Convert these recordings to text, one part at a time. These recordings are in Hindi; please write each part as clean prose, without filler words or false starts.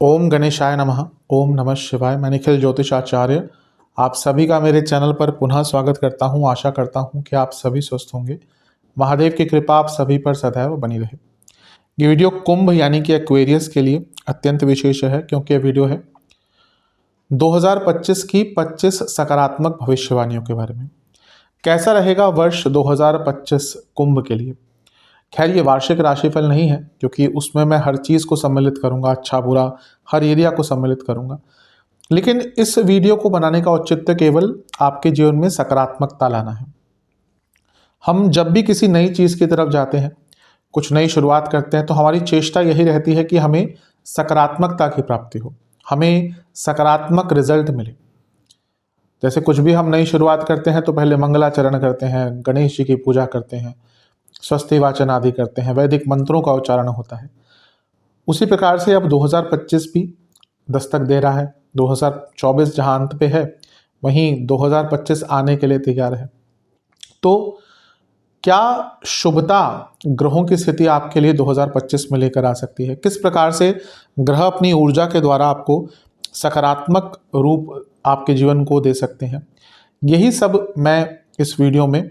ओम गणेशाय नमः। ओम नमः शिवाय। मैं निखिल ज्योतिषाचार्य आप सभी का मेरे चैनल पर पुनः स्वागत करता हूं। आशा करता हूं कि आप सभी स्वस्थ होंगे। महादेव की कृपा आप सभी पर सदैव बनी रहे। ये वीडियो कुंभ यानी कि एक्वेरियस के लिए अत्यंत विशेष है, क्योंकि ये वीडियो है 2025 की 25 सकारात्मक भविष्यवाणियों के बारे में। कैसा रहेगा वर्ष 2025 कुंभ के लिए। खैर, ये वार्षिक राशिफल नहीं है, क्योंकि उसमें मैं हर चीज़ को सम्मिलित करूंगा, अच्छा बुरा हर एरिया को सम्मिलित करूंगा। लेकिन इस वीडियो को बनाने का औचित्य केवल आपके जीवन में सकारात्मकता लाना है। हम जब भी किसी नई चीज़ की तरफ जाते हैं, कुछ नई शुरुआत करते हैं, तो हमारी चेष्टा यही रहती है कि हमें सकारात्मकता की प्राप्ति हो, हमें सकारात्मक रिजल्ट मिले। जैसे कुछ भी हम नई शुरुआत करते हैं तो पहले मंगलाचरण करते हैं, गणेश जी की पूजा करते हैं, स्वस्ति वाचन आदि करते हैं, वैदिक मंत्रों का उच्चारण होता है। उसी प्रकार से अब 2025 भी दस्तक दे रहा है। 2024 जहाँ अंत पे है, वहीं 2025 आने के लिए तैयार है। तो क्या शुभता ग्रहों की स्थिति आपके लिए 2025 में लेकर आ सकती है? किस प्रकार से ग्रह अपनी ऊर्जा के द्वारा आपको सकारात्मक रूप आपके जीवन को दे सकते हैं, यही सब मैं इस वीडियो में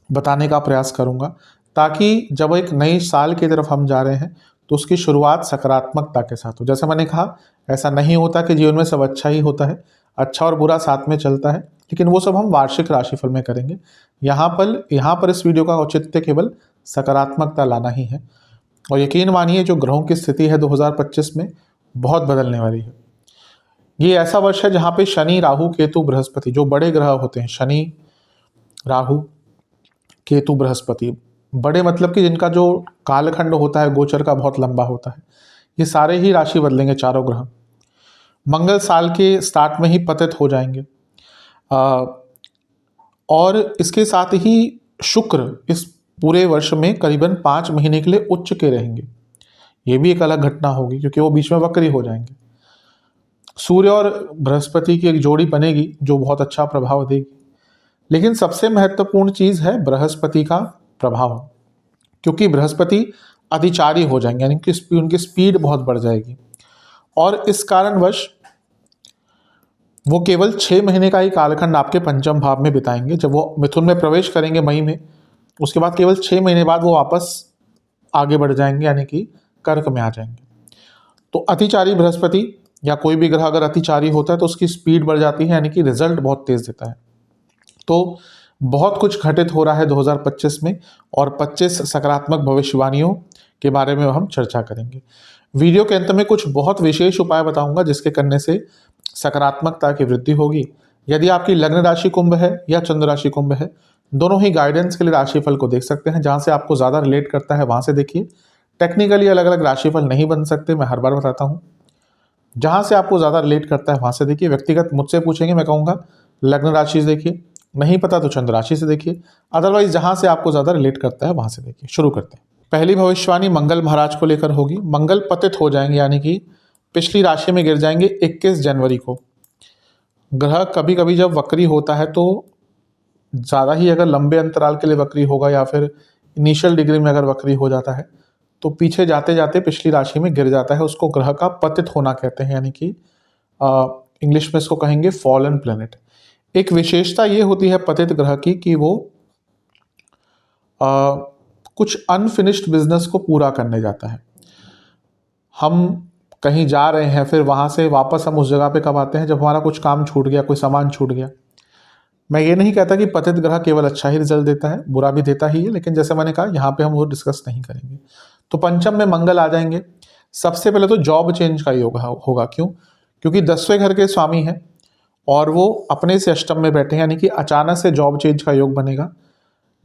बताने का प्रयास करूंगा, ताकि जब एक नई साल की तरफ हम जा रहे हैं तो उसकी शुरुआत सकारात्मकता के साथ हो। जैसा मैंने कहा, ऐसा नहीं होता कि जीवन में सब अच्छा ही होता है, अच्छा और बुरा साथ में चलता है, लेकिन वो सब हम वार्षिक राशिफल में करेंगे। यहाँ पर इस वीडियो का औचित्य केवल सकारात्मकता लाना ही है। और यकीन मानिए, जो ग्रहों की स्थिति है 2025 में बहुत बदलने वाली है। ये ऐसा वर्ष है जहाँ पे शनि, राहु, केतु, बृहस्पति, जो बड़े ग्रह होते हैं, शनि, राहु, केतु, बृहस्पति, बड़े मतलब कि जिनका जो कालखंड होता है गोचर का बहुत लंबा होता है, ये सारे ही राशि बदलेंगे, चारों ग्रह। मंगल साल के स्टार्ट में ही पतित हो जाएंगे, और इसके साथ ही शुक्र इस पूरे वर्ष में करीबन 5 महीने के लिए उच्च के रहेंगे। ये भी एक अलग घटना होगी, क्योंकि वो बीच में वक्री हो जाएंगे। सूर्य और बृहस्पति की एक जोड़ी बनेगी जो बहुत अच्छा प्रभाव देगी। लेकिन सबसे महत्वपूर्ण चीज है बृहस्पति का प्रभाव, क्योंकि बृहस्पति अधिचारी हो जाएंगे, यानी कि उनकी स्पीड बहुत बढ़ जाएगी। और इस कारणवश वो केवल 6 महीने का ही कालखंड आपके पंचम भाव में बिताएंगे। जब वो मिथुन में प्रवेश करेंगे मई में, उसके बाद केवल 6 महीने बाद वो वापस आगे बढ़ जाएंगे, यानी कि कर्क में आ जाएंगे। तो अतिचारी बृहस्पति या कोई भी ग्रह अगर अतिचारी होता है तो उसकी स्पीड बढ़ जाती है, यानी कि रिजल्ट बहुत तेज देता है। तो बहुत कुछ घटित हो रहा है 2025 में, और 25 सकारात्मक भविष्यवाणियों के बारे में हम चर्चा करेंगे। वीडियो के अंत में कुछ बहुत विशेष उपाय बताऊंगा, जिसके करने से सकारात्मकता की वृद्धि होगी। यदि आपकी लग्न राशि कुंभ है या चंद्र राशि कुंभ है, दोनों ही गाइडेंस के लिए राशिफल को देख सकते हैं। जहां से आपको ज़्यादा रिलेट करता है वहां से देखिए। टेक्निकली अलग अलग राशिफल नहीं बन सकते, मैं हर बार बताता हूँ। जहां से आपको ज़्यादा रिलेट करता है वहां से देखिए। व्यक्तिगत मुझसे पूछेंगे, मैं कहूँगा लग्न राशि से देखिए, नहीं पता तो चंद्र राशि से देखिए। अदरवाइज जहां से आपको ज़्यादा रिलेट करता है वहां से देखिए। शुरू करते हैं। पहली भविष्यवाणी मंगल महाराज को लेकर होगी। मंगल पतित हो जाएंगे, यानी कि पिछली राशि में गिर जाएंगे 21 जनवरी को। ग्रह कभी कभी जब वक्री होता है तो ज़्यादा ही अगर लंबे अंतराल के लिए वक्री होगा, या फिर इनिशियल डिग्री में अगर वक्री हो जाता है तो पीछे जाते जाते पिछली राशि में गिर जाता है। उसको ग्रह का पतित होना कहते हैं, यानी कि इंग्लिश में इसको कहेंगे फॉलन प्लैनेट। एक विशेषता ये होती है पतित ग्रह की कि वो कुछ अनफिनिश्ड बिजनेस को पूरा करने जाता है। हम कहीं जा रहे हैं, फिर वहाँ से वापस हम उस जगह पे कब आते हैं जब हमारा कुछ काम छूट गया, कोई सामान छूट गया। मैं ये नहीं कहता कि पतित ग्रह केवल अच्छा ही रिजल्ट देता है, बुरा भी देता ही है, लेकिन जैसे मैंने कहा यहाँ पे हम वो डिस्कस नहीं करेंगे। तो पंचम में मंगल आ जाएंगे। सबसे पहले तो जॉब चेंज का योग होगा। क्यों? क्योंकि 10वें घर के स्वामी हैं और वो अपने से अष्टम में बैठे हैं, यानी कि अचानक से जॉब चेंज का योग बनेगा।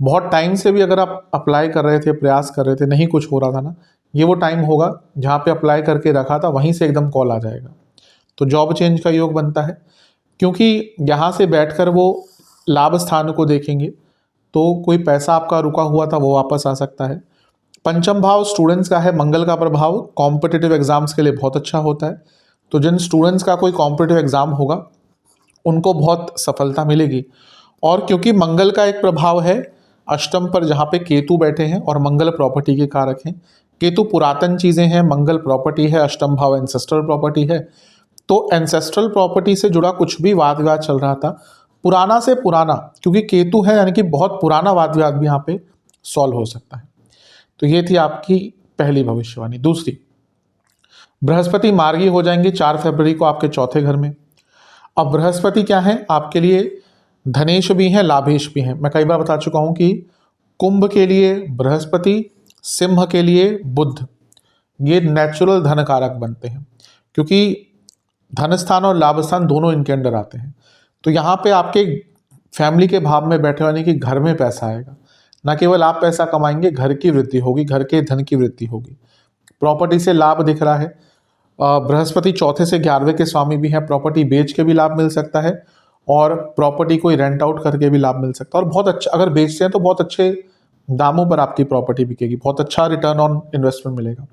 बहुत टाइम से भी अगर आप अप्लाई कर रहे थे, प्रयास कर रहे थे, नहीं कुछ हो रहा था ना, ये वो टाइम होगा जहाँ पे अप्लाई करके रखा था वहीं से एकदम कॉल आ जाएगा। तो जॉब चेंज का योग बनता है, क्योंकि यहाँ से बैठकर वो लाभ स्थान को देखेंगे तो कोई पैसा आपका रुका हुआ था वो वापस आ सकता है। पंचम भाव स्टूडेंट्स का है। मंगल का प्रभाव कॉम्पिटिटिव एग्जाम्स के लिए बहुत अच्छा होता है। तो जिन स्टूडेंट्स का कोई कॉम्पिटिटिव एग्जाम होगा उनको बहुत सफलता मिलेगी। और क्योंकि मंगल का एक प्रभाव है अष्टम पर, जहाँ पे केतु बैठे हैं, और मंगल प्रॉपर्टी के कारक हैं, केतु पुरातन चीज़ें हैं, मंगल प्रॉपर्टी है, अष्टम भाव एंसेस्ट्रल प्रॉपर्टी है। तो एंसेस्ट्रल प्रॉपर्टी से जुड़ा कुछ भी वाद विवाद चल रहा था, पुराना से पुराना, क्योंकि केतु है यानी कि बहुत पुराना वाद विवाद भी यहाँ पे सॉल्व हो सकता है। तो ये थी आपकी पहली भविष्यवाणी। दूसरी, बृहस्पति मार्गी हो जाएंगे 4 फरवरी को आपके चौथे घर में। अब बृहस्पति क्या है आपके लिए, धनेश भी हैं, लाभेश भी हैं। मैं कई बार बता चुका हूं कि कुंभ के लिए बृहस्पति, सिंह के लिए बुध, ये नेचुरल धन कारक बनते हैं, क्योंकि धन स्थान और लाभ स्थान दोनों इनके अंडर आते हैं। तो यहाँ पे आपके फैमिली के भाव में बैठे होने की घर में पैसा आएगा, ना केवल आप पैसा कमाएंगे, घर की वृद्धि होगी, घर के धन की वृद्धि होगी। प्रॉपर्टी से लाभ दिख रहा है। बृहस्पति चौथे से 11वें के स्वामी भी हैं, प्रॉपर्टी बेच के भी लाभ मिल सकता है और प्रॉपर्टी कोई रेंट आउट करके भी लाभ मिल सकता है। और बहुत अच्छा, अगर बेचते हैं तो बहुत अच्छे दामों पर आपकी प्रॉपर्टी बिकेगी, बहुत अच्छा रिटर्न ऑन इन्वेस्टमेंट मिलेगा।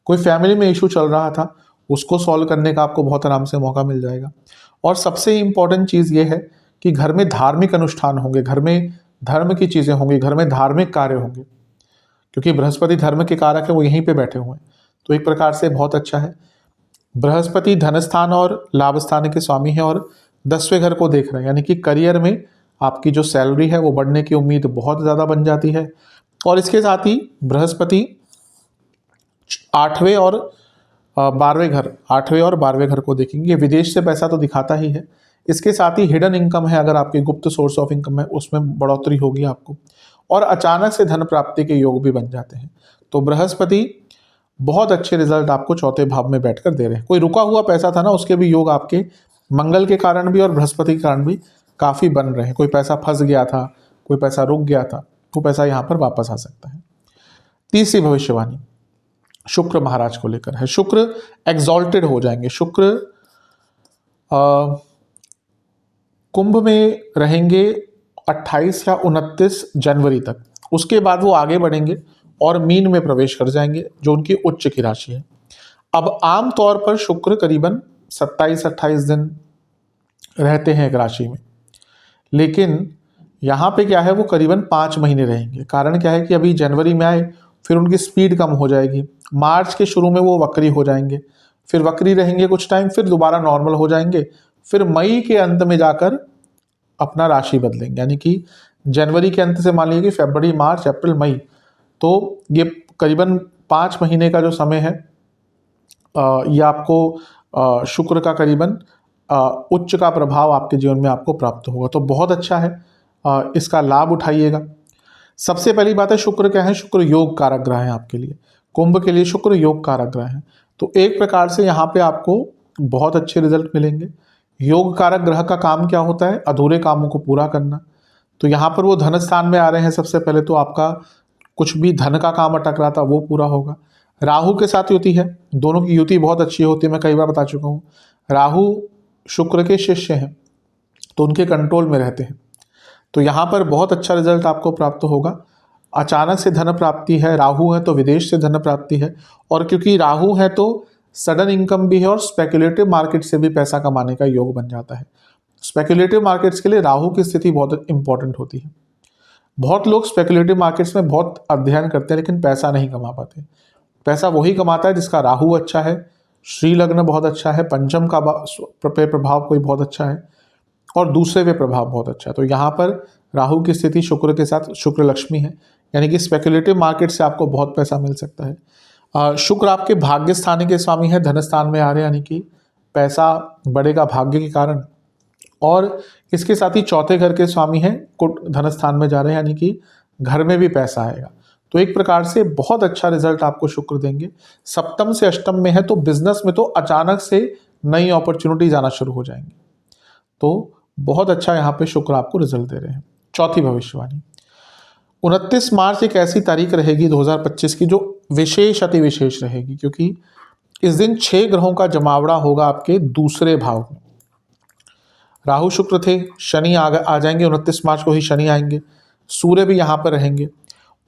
कोई फैमिली में इशू चल रहा था, उसको सॉल्व करने का आपको बहुत आराम से मौका मिल जाएगा। और सबसे इम्पॉर्टेंट चीज़ ये है कि घर में धार्मिक अनुष्ठान होंगे, घर में धर्म की चीज़ें होंगी, घर में धार्मिक कार्य होंगे, क्योंकि बृहस्पति धर्म के कारक है, वो यहीं पे बैठे हुए हैं। तो एक प्रकार से बहुत अच्छा है। बृहस्पति धन स्थान और लाभ स्थान के स्वामी है और 10वें घर को देख रहे हैं, यानी कि करियर में आपकी जो सैलरी है वो बढ़ने की उम्मीद बहुत ज़्यादा बन जाती है। और इसके साथ ही बृहस्पति 8वें और 12वें घर को देखेंगे। विदेश से पैसा तो दिखाता ही है, इसके साथ ही हिडन इनकम है, अगर आपकी गुप्त सोर्स ऑफ इनकम है उसमें बढ़ोतरी होगी आपको, और अचानक से धन प्राप्ति के योग भी बन जाते हैं। तो बृहस्पति बहुत अच्छे रिजल्ट आपको चौथे भाव में बैठकर दे रहे हैं। कोई रुका हुआ पैसा था ना, उसके भी योग आपके मंगल के कारण भी और बृहस्पति के कारण भी काफ़ी बन रहे हैं। कोई पैसा फंस गया था, कोई पैसा रुक गया था, वो पैसा यहाँ पर वापस आ सकता है। तीसरी भविष्यवाणी शुक्र महाराज को लेकर है। शुक्र एग्जॉल्टेड हो जाएंगे। शुक्र कुंभ में रहेंगे 28 या 29 जनवरी तक, उसके बाद वो आगे बढ़ेंगे और मीन में प्रवेश कर जाएंगे, जो उनकी उच्च की राशि है। अब आम तौर पर शुक्र करीबन 27-28 दिन रहते हैं एक राशि में, लेकिन यहाँ पे क्या है, वो करीबन 5 महीने रहेंगे। कारण क्या है कि अभी जनवरी में आए, फिर उनकी स्पीड कम हो जाएगी, मार्च के शुरू में वो वक्री हो जाएंगे, फिर वक्री रहेंगे कुछ टाइम, फिर दोबारा नॉर्मल हो जाएंगे, फिर मई के अंत में जाकर अपना राशि बदलेंगे। यानी कि जनवरी के अंत से मान लीजिए कि फरवरी, मार्च, अप्रैल, मई, तो ये करीबन 5 महीने का जो समय है, ये आपको शुक्र का करीबन उच्च का प्रभाव आपके जीवन में आपको प्राप्त होगा। तो बहुत अच्छा है, इसका लाभ उठाइएगा। सबसे पहली बात है, शुक्र क्या है, शुक्र योग कारक ग्रह है आपके लिए। कुंभ के लिए शुक्र योग कारक ग्रह है, तो एक प्रकार से यहाँ पे आपको बहुत अच्छे रिजल्ट मिलेंगे। योग कारक ग्रह का काम क्या होता है, अधूरे कामों को पूरा करना। तो यहाँ पर वो धन स्थान में आ रहे हैं, सबसे पहले तो आपका कुछ भी धन का काम अटक रहा था वो पूरा होगा। राहु के साथ युति है, दोनों की युति बहुत अच्छी होती है, मैं कई बार बता चुका हूँ। राहु शुक्र के शिष्य हैं, तो उनके कंट्रोल में रहते हैं, तो यहाँ पर बहुत अच्छा रिजल्ट आपको प्राप्त होगा। अचानक से धन प्राप्ति है, राहु है तो विदेश से धन प्राप्ति है, और क्योंकि राहु है तो सडन इनकम भी है और स्पेकुलेटिव मार्केट से भी पैसा कमाने का योग बन जाता है। स्पेकुलेटिव मार्केट्स के लिए राहु की स्थिति बहुत इंपॉर्टेंट होती है। बहुत लोग स्पेकुलेटिव मार्केट्स में बहुत अध्ययन करते हैं लेकिन पैसा नहीं कमा पाते। पैसा वही कमाता है जिसका राहु अच्छा है, श्री लग्न बहुत अच्छा है, पंचम का पे प्रभाव कोई बहुत अच्छा है और दूसरे पे प्रभाव बहुत अच्छा है। तो यहाँ पर राहु की स्थिति शुक्र के साथ शुक्र लक्ष्मी है, यानी कि स्पेकुलेटिव मार्केट से आपको बहुत पैसा मिल सकता है। शुक्र आपके भाग्य स्थान के स्वामी है, धन स्थान में आ रहे हैं, यानी कि पैसा बढ़ेगा भाग्य के कारण, और इसके साथ ही चौथे घर के स्वामी हैं, कुट धन स्थान में जा रहे हैं, यानी कि घर में भी पैसा आएगा। तो एक प्रकार से बहुत अच्छा रिजल्ट आपको शुक्र देंगे। सप्तम से अष्टम में है तो बिजनेस में तो अचानक से नई अपॉर्चुनिटीज आना शुरू हो जाएंगी। तो बहुत अच्छा यहाँ पे शुक्र आपको रिजल्ट दे रहे हैं। चौथी भविष्यवाणी 29 मार्च एक ऐसी तारीख रहेगी 2025 की जो विशेष अति विशेष रहेगी, क्योंकि इस दिन 6 ग्रहों का जमावड़ा होगा आपके दूसरे भाव में। राहु शुक्र थे, शनि आ जाएंगे, 29 मार्च को ही शनि आएंगे, सूर्य भी यहाँ पर रहेंगे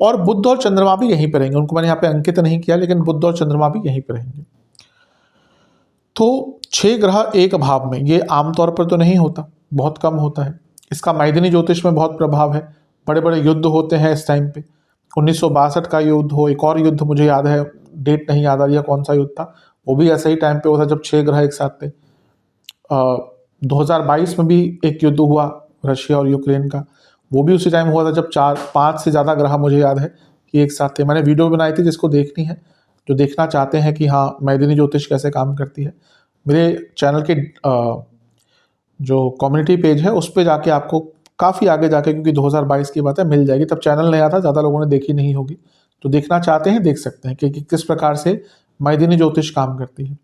और बुध और चंद्रमा भी यहीं पर रहेंगे। उनको मैंने यहाँ पे अंकित नहीं किया, लेकिन बुध और चंद्रमा भी यहीं पर रहेंगे। तो 6 ग्रह एक भाव में, ये आमतौर पर तो नहीं होता, बहुत कम होता है। इसका मैदिनी ज्योतिष में बहुत प्रभाव है, बड़े बड़े युद्ध होते हैं इस टाइम पे, 1962 का युद्ध हो, एक और युद्ध मुझे याद है, डेट नहीं याद आ रही है कौन सा युद्ध था, वो भी ऐसे ही टाइम पे हुआ था जब 6 ग्रह एक साथ थे। 2022 में भी एक युद्ध हुआ रशिया और यूक्रेन का, वो भी उसी टाइम हुआ था जब 4-5 से ज़्यादा ग्रह मुझे याद है कि एक साथ थे। मैंने वीडियो बनाई थी, जिसको देखनी है, जो देखना चाहते हैं कि हाँ मैदिनी ज्योतिष कैसे काम करती है, मेरे चैनल के जो कम्युनिटी पेज है उस पर जाके आपको काफ़ी आगे जाके, क्योंकि 2022 की बात है, मिल जाएगी। तब चैनल नया था, ज़्यादा लोगों ने देखी नहीं होगी, तो देखना चाहते हैं देख सकते हैं कि किस प्रकार से मैदिनी ज्योतिष काम करती है।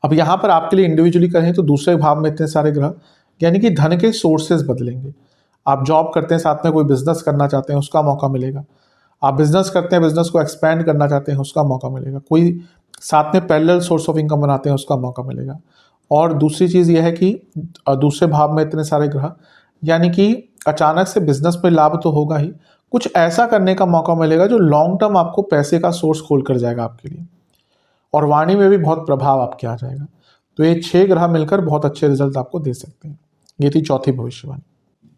अब यहाँ पर आपके लिए इंडिविजुअली करें तो दूसरे भाव में इतने सारे ग्रह, यानी कि धन के सोर्सेज बदलेंगे। आप जॉब करते हैं, साथ में कोई बिजनेस करना चाहते हैं, उसका मौका मिलेगा। आप बिजनेस करते हैं, बिजनेस को एक्सपैंड करना चाहते हैं, उसका मौका मिलेगा। कोई साथ में पैरेलल सोर्स ऑफ इनकम बनाते हैं, उसका मौका मिलेगा। और दूसरी चीज़ यह है कि दूसरे भाव में इतने सारे ग्रह, यानी कि अचानक से बिजनेस में लाभ तो होगा ही, कुछ ऐसा करने का मौका मिलेगा जो लॉन्ग टर्म आपको पैसे का सोर्स खोल कर जाएगा आपके लिए, और वाणी में भी बहुत प्रभाव आपके आ जाएगा। तो ये 6 ग्रह मिलकर बहुत अच्छे रिजल्ट आपको दे सकते हैं। ये थी चौथी भविष्यवाणी।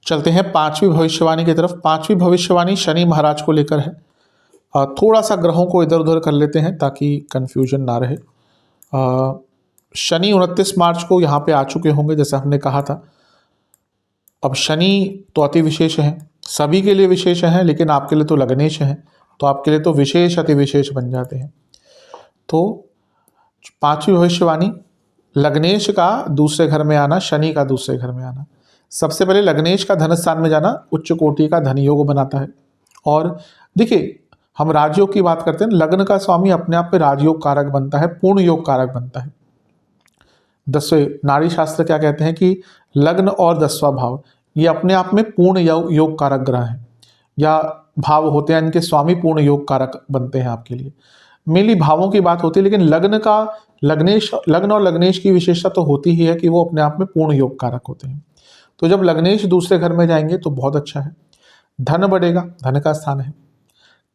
चलते हैं 5वीं भविष्यवाणी की तरफ। 5वीं भविष्यवाणी शनि महाराज को लेकर है। थोड़ा सा ग्रहों को इधर उधर कर लेते हैं ताकि कन्फ्यूजन ना रहे। शनि 29 मार्च को यहाँ पे आ चुके होंगे, जैसा हमने कहा था। अब शनि तो अति विशेष है, सभी के लिए विशेष है, लेकिन आपके लिए तो लग्नेश है, तो आपके लिए तो विशेष अति विशेष बन जाते हैं। तो 5वीं भविष्यवाणी, लग्नेश का दूसरे घर में आना, शनि का दूसरे घर में आना। सबसे पहले लग्नेश का धन स्थान में जाना उच्च कोटि का धन योग बनाता है। और देखिए, हम राजयोग की बात करते हैं, लग्न का स्वामी अपने आप में राजयोग कारक बनता है, पूर्ण योग कारक बनता है। 10वें नारी शास्त्र क्या कहते हैं कि लग्न और 10वां भाव ये अपने आप में पूर्ण योग कारक ग्रह हैं, या भाव होते हैं, इनके स्वामी पूर्ण योग कारक बनते हैं आपके लिए। मेनली भावों की बात होती है, लेकिन लग्न और लग्नेश की विशेषता तो होती ही है कि वो अपने आप में पूर्ण योग कारक होते हैं। तो जब लग्नेश दूसरे घर में जाएंगे तो बहुत अच्छा है, धन बढ़ेगा, धन का स्थान है।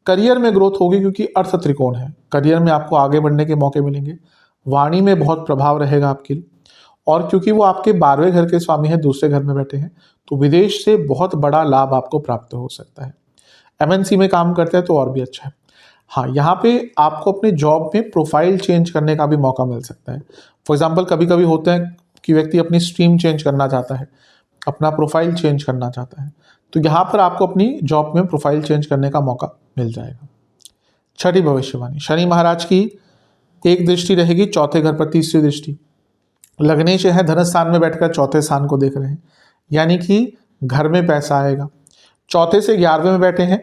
करियर में ग्रोथ होगी क्योंकि अर्थ त्रिकोण है, करियर में आपको आगे बढ़ने के मौके मिलेंगे। वाणी में बहुत प्रभाव रहेगा आपके लिए, और क्योंकि वो आपके 12वें घर के स्वामी हैं, दूसरे घर में बैठे हैं, तो विदेश से बहुत बड़ा लाभ आपको प्राप्त हो सकता है। MNC में काम करते हैं तो और भी अच्छा है। हाँ, यहाँ पे आपको अपने जॉब में प्रोफाइल चेंज करने का भी मौका मिल सकता है। फॉर एग्जांपल, कभी कभी होता है कि व्यक्ति अपनी स्ट्रीम चेंज करना चाहता है, अपना प्रोफाइल चेंज करना चाहता है, तो यहाँ पर आपको अपनी जॉब में प्रोफाइल चेंज करने का मौका मिल जाएगा। 6ठी भविष्यवाणी, शनि महाराज की एक दृष्टि रहेगी चौथे घर पर, तीसरी दृष्टि। लग्नेश है, धन स्थान में बैठकर चौथे स्थान को देख रहे हैं, यानी कि घर में पैसा आएगा। चौथे से 11वें में बैठे हैं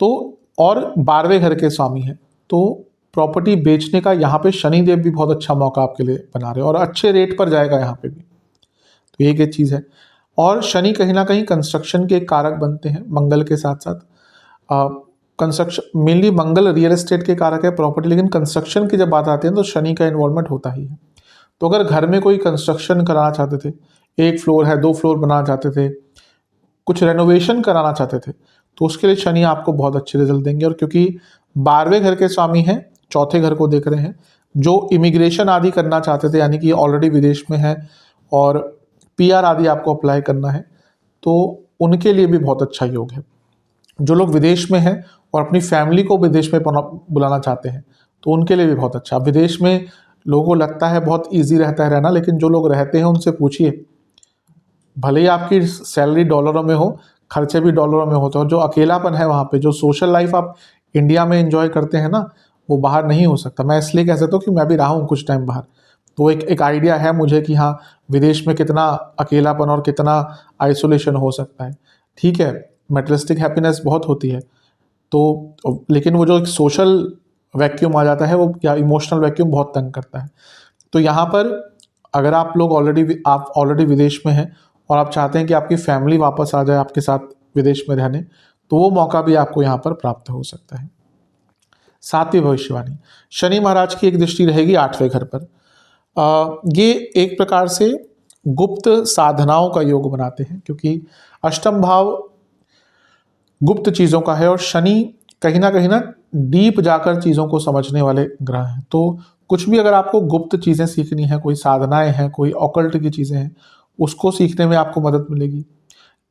तो, और 12वें घर के स्वामी हैं, तो प्रॉपर्टी बेचने का यहाँ पे शनिदेव भी बहुत अच्छा मौका आपके लिए बना रहे हैं, और अच्छे रेट पर जाएगा यहाँ पे भी, तो एक चीज़ है। और शनि कहीं ना कहीं कंस्ट्रक्शन के कारक बनते हैं मंगल के साथ साथ। कंस्ट्रक्शन मेनली मंगल रियल एस्टेट के कारक है, प्रॉपर्टी, लेकिन कंस्ट्रक्शन की जब बात आती है तो शनि का इन्वॉल्वमेंट होता ही है। तो अगर घर में कोई कंस्ट्रक्शन कराना चाहते थे, 1 फ्लोर है, 2 फ्लोर बनाना चाहते थे, कुछ रेनोवेशन कराना चाहते थे, तो उसके लिए शनि आपको बहुत अच्छे रिजल्ट देंगे। और क्योंकि 12वें घर के स्वामी हैं, चौथे घर को देख रहे हैं, जो इमिग्रेशन आदि करना चाहते थे, यानी कि ऑलरेडी विदेश में है और PR आदि आपको अप्लाई करना है, तो उनके लिए भी बहुत अच्छा योग है। जो लोग विदेश में हैं और अपनी फैमिली को विदेश में बुलाना चाहते हैं, तो उनके लिए भी बहुत अच्छा। विदेश में लोगों को लगता है बहुत ईजी रहता है रहना, लेकिन जो लोग रहते हैं उनसे पूछिए, भले ही आपकी सैलरी डॉलरों में हो, खर्चे भी डॉलरों में होते हो, जो अकेलापन है वहाँ पे, जो सोशल लाइफ आप इंडिया में एंजॉय करते हैं ना, वो बाहर नहीं हो सकता। मैं इसलिए कह सकता हूँ कि मैं भी रहा हूँ कुछ टाइम बाहर, तो एक आइडिया है मुझे कि हाँ विदेश में कितना अकेलापन और कितना आइसोलेशन हो सकता है। ठीक है, मेटेरियलिस्टिक हैप्पीनेस बहुत होती है, तो लेकिन वो जो एक सोशल वैक्यूम आ जाता है, वो या इमोशनल वैक्यूम बहुत तंग करता है। तो यहाँ पर अगर आप लोग ऑलरेडी विदेश में हैं और आप चाहते हैं कि आपकी फैमिली वापस आ जाए आपके साथ विदेश में रहने, तो वो मौका भी आपको यहाँ पर प्राप्त हो सकता है। 7वीं भविष्यवाणी, शनि महाराज की एक दृष्टि रहेगी 8वें घर पर। ये एक प्रकार से गुप्त साधनाओं का योग बनाते हैं, क्योंकि अष्टम भाव गुप्त चीज़ों का है, और शनि कहीं ना डीप जाकर चीज़ों को समझने वाले ग्रह हैं। तो कुछ भी अगर आपको गुप्त चीज़ें सीखनी है, कोई साधनाएं हैं, कोई ऑकल्ट की चीज़ें हैं, उसको सीखने में आपको मदद मिलेगी।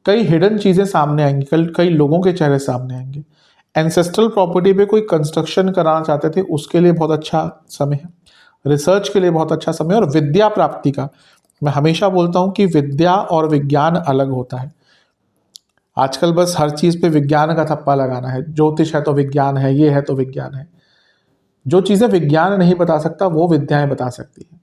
कई हिडन चीज़ें सामने आएंगी, कई लोगों के चेहरे सामने आएंगे। एंसेस्ट्रल प्रॉपर्टी पे कोई कंस्ट्रक्शन कराना चाहते थे, उसके लिए बहुत अच्छा समय है। रिसर्च के लिए बहुत अच्छा समय है। और विद्या प्राप्ति का मैं हमेशा बोलता हूँ कि विद्या और विज्ञान अलग होता है। आजकल बस हर चीज़ पे विज्ञान का थप्पा लगाना है, ज्योतिष है तो विज्ञान है, ये है तो विज्ञान है। जो चीज़ें विज्ञान नहीं बता सकता वो विद्याएं बता सकती है।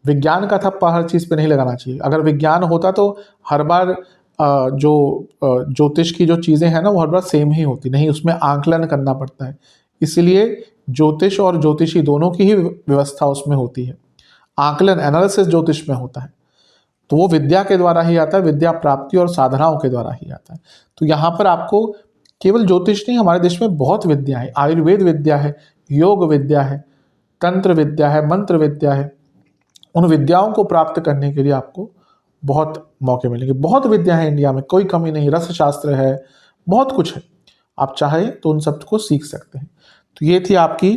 विज्ञान का थप्पा हर चीज़ पे नहीं लगाना चाहिए। अगर विज्ञान होता तो हर बार जो ज्योतिष की जो चीज़ें हैं ना वो हर बार सेम ही होती नहीं, उसमें आंकलन करना पड़ता है। इसलिए ज्योतिष और ज्योतिषी दोनों की ही व्यवस्था उसमें होती है। आंकलन एनालिसिस ज्योतिष में होता है, तो वो विद्या के द्वारा ही आता है, विद्या प्राप्ति और साधनाओं के द्वारा ही आता है। तो यहाँ पर आपको केवल ज्योतिष नहीं, हमारे देश में बहुत विद्या है। आयुर्वेद विद्या है, योग विद्या है, तंत्र विद्या है, मंत्र विद्या है। उन विद्याओं को प्राप्त करने के लिए आपको बहुत मौके मिलेंगे। बहुत विद्या है इंडिया में, कोई कमी नहीं। रस शास्त्र है, बहुत कुछ है। आप चाहें तो उन सब को सीख सकते हैं। तो ये थी आपकी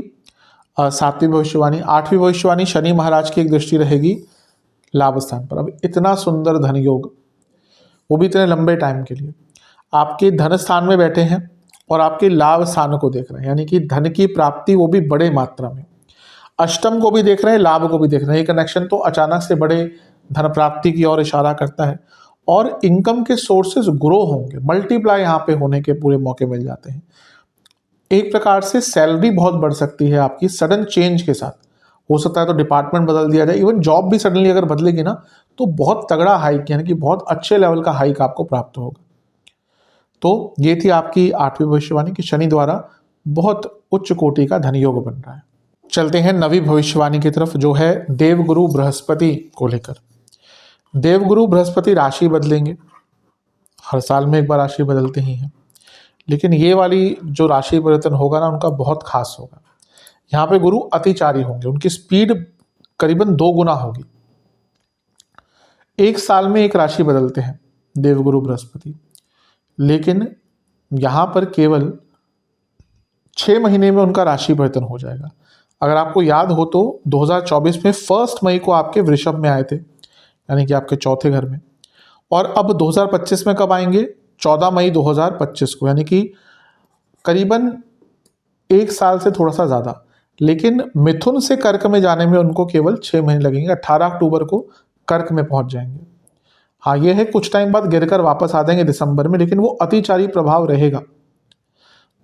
7वीं भविष्यवाणी। 8वीं भविष्यवाणी, शनि महाराज की एक दृष्टि रहेगी लाभ स्थान पर। अब इतना सुंदर धन योग, वो भी इतने लंबे टाइम के लिए, आपके धन स्थान में बैठे हैं और आपके लाभ स्थान को देख रहे हैं, यानी कि धन की प्राप्ति वो भी बड़े मात्रा में। अष्टम को भी देख रहे हैं, लाभ को भी देख रहे हैं। ये कनेक्शन तो अचानक से बड़े धन प्राप्ति की ओर इशारा करता है। और इनकम के सोर्सेज ग्रो होंगे, मल्टीप्लाई यहाँ पे होने के पूरे मौके मिल जाते हैं। एक प्रकार से सैलरी बहुत बढ़ सकती है आपकी सडन चेंज के साथ। हो सकता है तो डिपार्टमेंट बदल दिया जाए, इवन जॉब भी सडनली अगर बदलेगी ना तो बहुत तगड़ा हाइक, यानी कि बहुत अच्छे लेवल का हाइक आपको प्राप्त होगा। तो ये थी आपकी 8वीं भविष्यवाणी कि शनि द्वारा बहुत उच्च कोटि का धन योग बन रहा है। चलते हैं 9वीं भविष्यवाणी की तरफ, जो है देवगुरु बृहस्पति को लेकर। देवगुरु बृहस्पति राशि बदलेंगे, हर साल में एक बार राशि बदलते ही हैं, लेकिन ये वाली जो राशि परिवर्तन होगा ना उनका बहुत खास होगा। यहाँ पे गुरु अतिचारी होंगे, उनकी स्पीड करीबन 2 गुना होगी। एक साल में एक राशि बदलते हैं देवगुरु बृहस्पति, लेकिन यहाँ पर केवल 6 महीने में उनका राशि परिवर्तन हो जाएगा। अगर आपको याद हो तो 2024 में 1 मई को आपके वृषभ में आए थे, यानी कि आपके चौथे घर में। और अब 2025 में कब आएंगे? 14 मई 2025 को, यानी कि करीबन 1 साल से थोड़ा सा ज़्यादा। लेकिन मिथुन से कर्क में जाने में उनको केवल 6 महीने लगेंगे। 18 अक्टूबर को कर्क में पहुंच जाएंगे। हाँ, ये है कुछ टाइम बाद गिरकर वापस आ जाएंगे दिसंबर में, लेकिन वो अतिचारी प्रभाव रहेगा।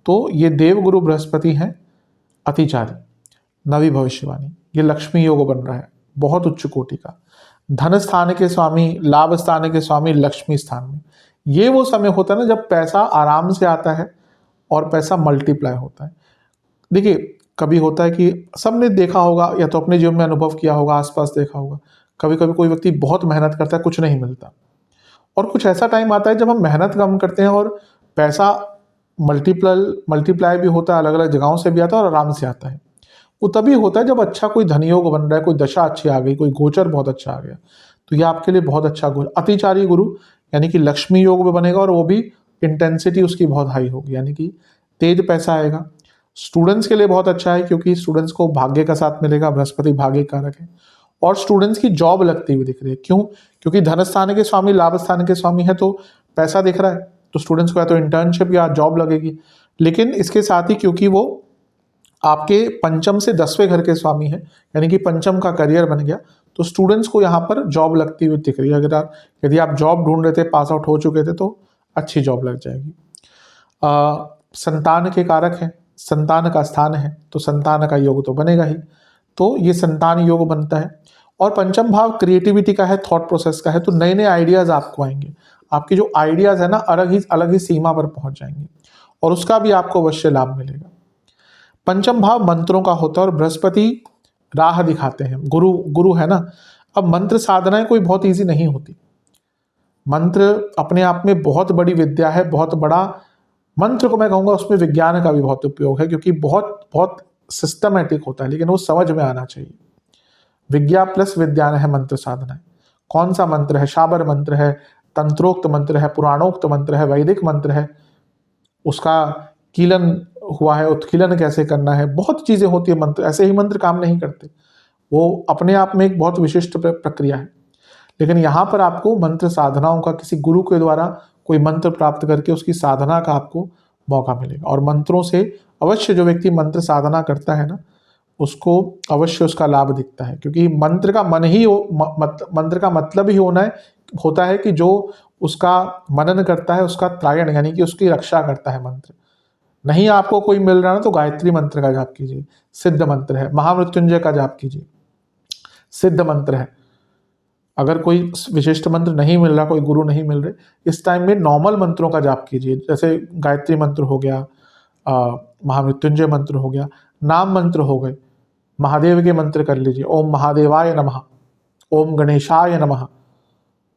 तो ये देवगुरु बृहस्पति हैं अतिचारी। 9वीं भविष्यवाणी, ये लक्ष्मी योग बन रहा है, बहुत उच्च कोटि का। धन स्थान के स्वामी, लाभ स्थान के स्वामी लक्ष्मी स्थान में। ये वो समय होता है ना जब पैसा आराम से आता है और पैसा मल्टीप्लाई होता है। देखिए, कभी होता है कि सबने देखा होगा या तो अपने जीवन में अनुभव किया होगा, आसपास देखा होगा, कभी कभी कोई व्यक्ति बहुत मेहनत करता है, कुछ नहीं मिलता। और कुछ ऐसा टाइम आता है जब हम मेहनत कम करते हैं और पैसा मल्टीप्लाई भी होता है, अलग अलग जगहों से भी आता है और आराम से आता है। वो तभी होता है जब अच्छा कोई धनयोग बन रहा है, कोई दशा अच्छी आ गई, कोई गोचर बहुत अच्छा आ गया, तो ये आपके लिए बहुत अच्छा गोचर। अतिचारी गुरु यानी कि लक्ष्मी योग में बनेगा और वो भी इंटेंसिटी उसकी बहुत हाई होगी, यानी कि तेज पैसा आएगा। स्टूडेंट्स के लिए बहुत अच्छा है क्योंकि स्टूडेंट्स को भाग्य का साथ मिलेगा, बृहस्पति भाग्य कारक है। और स्टूडेंट्स की जॉब लगती हुई दिख रही है। क्यों? क्योंकि धन स्थान के स्वामी लाभ स्थान के स्वामी है, तो पैसा दिख रहा है, तो स्टूडेंट्स को या तो इंटर्नशिप या जॉब लगेगी। लेकिन इसके साथ ही क्योंकि वो आपके पंचम से 10वें घर के स्वामी है, यानी कि पंचम का करियर बन गया, तो स्टूडेंट्स को यहाँ पर जॉब लगती हुई दिख रही है। यदि आप जॉब ढूंढ रहे थे, पास आउट हो चुके थे, तो अच्छी जॉब लग जाएगी। संतान के कारक हैं, संतान का स्थान है, तो संतान का योग तो बनेगा ही, तो ये संतान योग बनता है। और पंचम भाव क्रिएटिविटी का है, थॉट प्रोसेस का है, तो नए नए आइडियाज आपको आएंगे। आपके जो आइडियाज है ना अलग ही सीमा पर पहुंच जाएंगे और उसका भी आपको अवश्य लाभ मिलेगा। पंचम भाव मंत्रों का होता है और बृहस्पति राह दिखाते हैं, गुरु है ना। अब मंत्र साधनाएं कोई बहुत इजी नहीं होती। मंत्र अपने आप में बहुत बड़ी विद्या है, बहुत बड़ा मंत्र को मैं कहूँगा उसमें विज्ञान का भी बहुत उपयोग है, क्योंकि बहुत बहुत सिस्टमेटिक होता है, लेकिन वो समझ में आना चाहिए। विज्ञा प्लस विज्ञान है मंत्र साधनाएं। कौन सा मंत्र है? शाबर मंत्र है, तंत्रोक्त मंत्र है, पुराणोक्त मंत्र है, वैदिक मंत्र है, उसका कीलन हुआ है, उत्कीलन कैसे करना है, बहुत चीजें होती है। मंत्र ऐसे ही मंत्र काम नहीं करते, वो अपने आप में एक बहुत विशिष्ट प्रक्रिया है। लेकिन यहाँ पर आपको मंत्र साधनाओं का, किसी गुरु के द्वारा कोई मंत्र प्राप्त करके उसकी साधना का आपको मौका मिलेगा। और मंत्रों से अवश्य जो व्यक्ति मंत्र साधना करता है ना, उसको अवश्य उसका लाभ दिखता है, क्योंकि मंत्र का मन ही मंत्र का मतलब ही होता है कि जो उसका मनन करता है उसका त्रायण यानी कि उसकी रक्षा करता है मंत्र। नहीं आपको कोई मिल रहा ना तो गायत्री मंत्र का जाप कीजिए, सिद्ध मंत्र है। महामृत्युंजय का जाप कीजिए, सिद्ध मंत्र है। अगर कोई विशिष्ट मंत्र नहीं मिल रहा, कोई गुरु नहीं मिल रहे, इस टाइम में नॉर्मल मंत्रों का जाप कीजिए, जैसे गायत्री मंत्र हो गया, महामृत्युंजय मंत्र हो गया, नाम मंत्र हो गए, महादेव के मंत्र कर लीजिए, ओम महादेवाय नमः, ओम गणेशाय नमः।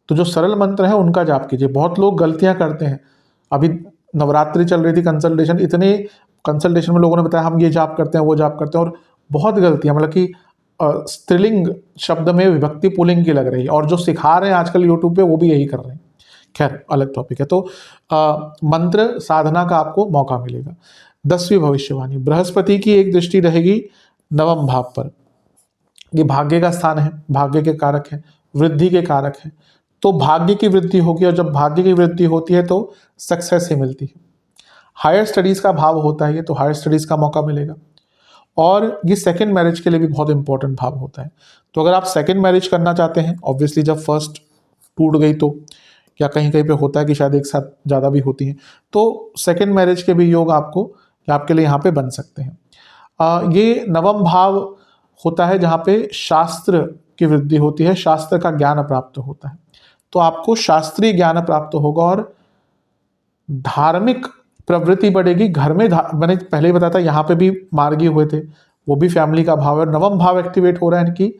तो जो सरल मंत्र है उनका जाप कीजिए। बहुत लोग गलतियां करते हैं। अभी नवरात्रि चल रही थी, कंसल्टेशन, इतने कंसल्टेशन में लोगों ने बताया हम ये जाप करते हैं, वो जाप करते हैं, और बहुत गलतियां, मतलब कि स्त्रीलिंग शब्द में विभक्ति पुल्लिंग की लग रही है, और जो सिखा रहे हैं आजकल यूट्यूब पे वो भी यही कर रहे हैं। खैर अलग टॉपिक है। तो मंत्र साधना का आपको मौका मिलेगा। 10वीं भविष्यवाणी, बृहस्पति की एक दृष्टि रहेगी नवम भाव पर। ये भाग्य का स्थान है, भाग्य के कारक है, वृद्धि के कारक है, तो भाग्य की वृद्धि होगी, और जब भाग्य की वृद्धि होती है तो सक्सेस ही मिलती है। हायर स्टडीज का भाव होता है ये, तो हायर स्टडीज का मौका मिलेगा। और ये सेकंड मैरिज के लिए भी बहुत इंपॉर्टेंट भाव होता है। तो अगर आप सेकंड मैरिज करना चाहते हैं, ऑब्वियसली जब फर्स्ट टूट गई तो, या कहीं कहीं पे होता है कि शायद एक साथ ज़्यादा भी होती हैं, तो सेकंड मैरिज के भी योग आपके लिए यहाँ पे बन सकते हैं। ये नवम भाव होता है जहाँ पे शास्त्र की वृद्धि होती है, शास्त्र का ज्ञान प्राप्त होता है, तो आपको शास्त्रीय ज्ञान प्राप्त होगा और धार्मिक प्रवृत्ति बढ़ेगी। घर में मैंने पहले ही बताया था, यहाँ पे भी मार्गी हुए थे, वो भी फैमिली का भाव है। नवम भाव एक्टिवेट हो रहा है कि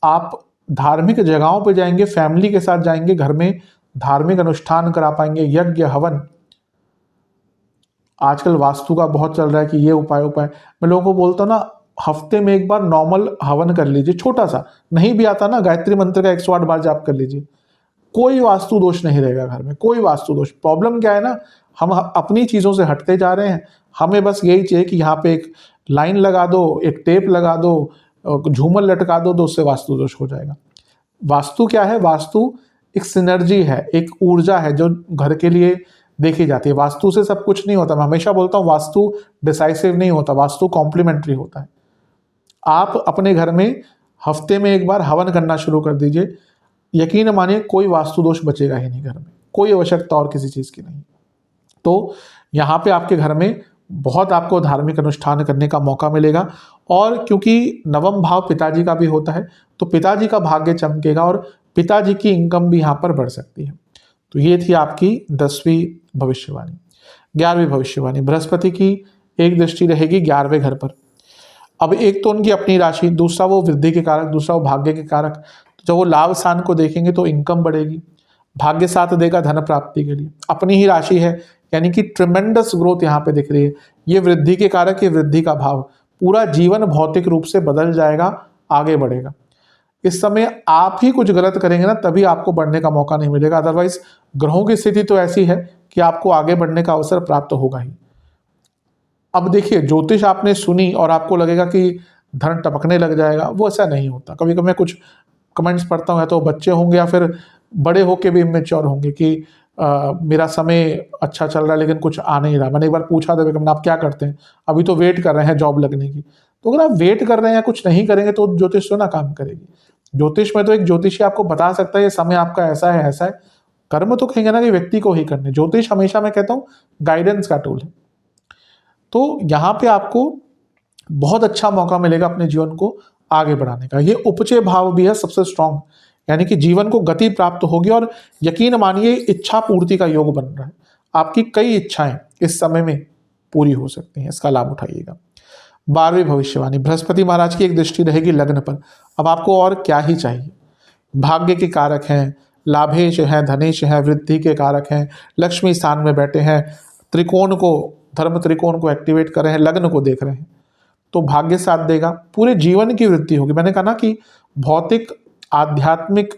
आप धार्मिक जगहों पे जाएंगे, फैमिली के साथ जाएंगे, घर में धार्मिक अनुष्ठान करा पाएंगे, यज्ञ हवन। आजकल वास्तु का बहुत चल रहा है कि ये उपाय मैं लोगों को बोलता हूँ ना, हफ्ते में एक बार नॉर्मल हवन कर लीजिए, छोटा सा, नहीं भी आता ना, गायत्री मंत्र का 108 बार जाप कर लीजिए, कोई वास्तु दोष नहीं रहेगा घर में, कोई वास्तु दोष। प्रॉब्लम क्या है ना, हम अपनी चीज़ों से हटते जा रहे हैं। हमें बस यही चाहिए कि यहाँ पे एक लाइन लगा दो, एक टेप लगा दो, झूमर लटका दो, तो उससे वास्तु दोष हो जाएगा। वास्तु क्या है? वास्तु एक सिनर्जी है, एक ऊर्जा है जो घर के लिए देखी जाती है। वास्तु से सब कुछ नहीं होता। मैं हमेशा बोलता हूँ वास्तु डिसाइसिव नहीं होता, वास्तु कॉम्प्लीमेंट्री होता है। आप अपने घर में हफ्ते में एक बार हवन करना शुरू कर दीजिए, यकीन मानिए कोई वास्तु दोष बचेगा ही नहीं घर में, कोई आवश्यकता और किसी चीज़ की नहीं। तो यहाँ पे आपके घर में बहुत आपको धार्मिक अनुष्ठान करने का मौका मिलेगा। और क्योंकि नवम भाव पिताजी का भी होता है, तो पिताजी का भाग्य चमकेगा और पिताजी की इनकम भी यहाँ पर बढ़ सकती है। तो ये थी आपकी 10वीं भविष्यवाणी। 11वीं भविष्यवाणी, बृहस्पति की एक दृष्टि रहेगी 11वें घर पर। अब एक तो उनकी अपनी राशि, दूसरा वो वृद्धि के कारक, दूसरा वो भाग्य के कारक। तो जब वो लाभ स्थान को देखेंगे तो इनकम बढ़ेगी, भाग्य साथ देगा धन प्राप्ति के लिए। अपनी ही राशि है, यानी कि ट्रिमेंडस ग्रोथ यहाँ पे दिख रही है। ये वृद्धि के कारक, ये वृद्धि का भाव, पूरा जीवन भौतिक रूप से बदल जाएगा, आगे बढ़ेगा। इस समय आप ही कुछ गलत करेंगे ना, तभी आपको बढ़ने का मौका नहीं मिलेगा। अदरवाइज ग्रहों की स्थिति तो ऐसी है कि आपको आगे बढ़ने का अवसर प्राप्त होगा ही। अब देखिए, ज्योतिष आपने सुनी और आपको लगेगा कि धन टपकने लग जाएगा, वो ऐसा नहीं होता। कभी कभी मैं कुछ कमेंट्स पढ़ता हूँ, या तो बच्चे होंगे या फिर बड़े होके भी इमेच्योर होंगे कि मेरा समय अच्छा चल रहा है लेकिन कुछ आ नहीं रहा। मैंने एक बार पूछा था बेगम, आप क्या करते हैं? अभी तो वेट कर रहे हैं जॉब लगने की। तो अगर आप वेट कर रहे हैं या कुछ नहीं करेंगे तो ज्योतिष तो ना काम करेगी। ज्योतिष में तो एक ज्योतिषी आपको बता सकता है ये समय आपका ऐसा है, ऐसा है। कर्म तो कहेंगे ना कि व्यक्ति को ही करने। ज्योतिष हमेशा मैं कहता हूँ गाइडेंस का टूल है। तो यहाँ पे आपको बहुत अच्छा मौका मिलेगा अपने जीवन को आगे बढ़ाने का। ये उपचय भाव भी है सबसे स्ट्रांग, यानी कि जीवन को गति प्राप्त होगी। और यकीन मानिए इच्छा पूर्ति का योग बन रहा है। आपकी कई इच्छाएं इस समय में पूरी हो सकती हैं, इसका लाभ उठाइएगा। 12वीं भविष्यवाणी, बृहस्पति महाराज की एक दृष्टि रहेगी लग्न पर। अब आपको और क्या ही चाहिए? भाग्य के कारक हैं, लाभेश हैं, धनेश हैं, वृद्धि के कारक हैं, लक्ष्मी स्थान में बैठे हैं, त्रिकोण को, धर्म त्रिकोण को एक्टिवेट कर रहे हैं, लग्न को देख रहे हैं, तो भाग्य साथ देगा, पूरे जीवन की वृद्धि होगी। मैंने कहा ना कि भौतिक, आध्यात्मिक,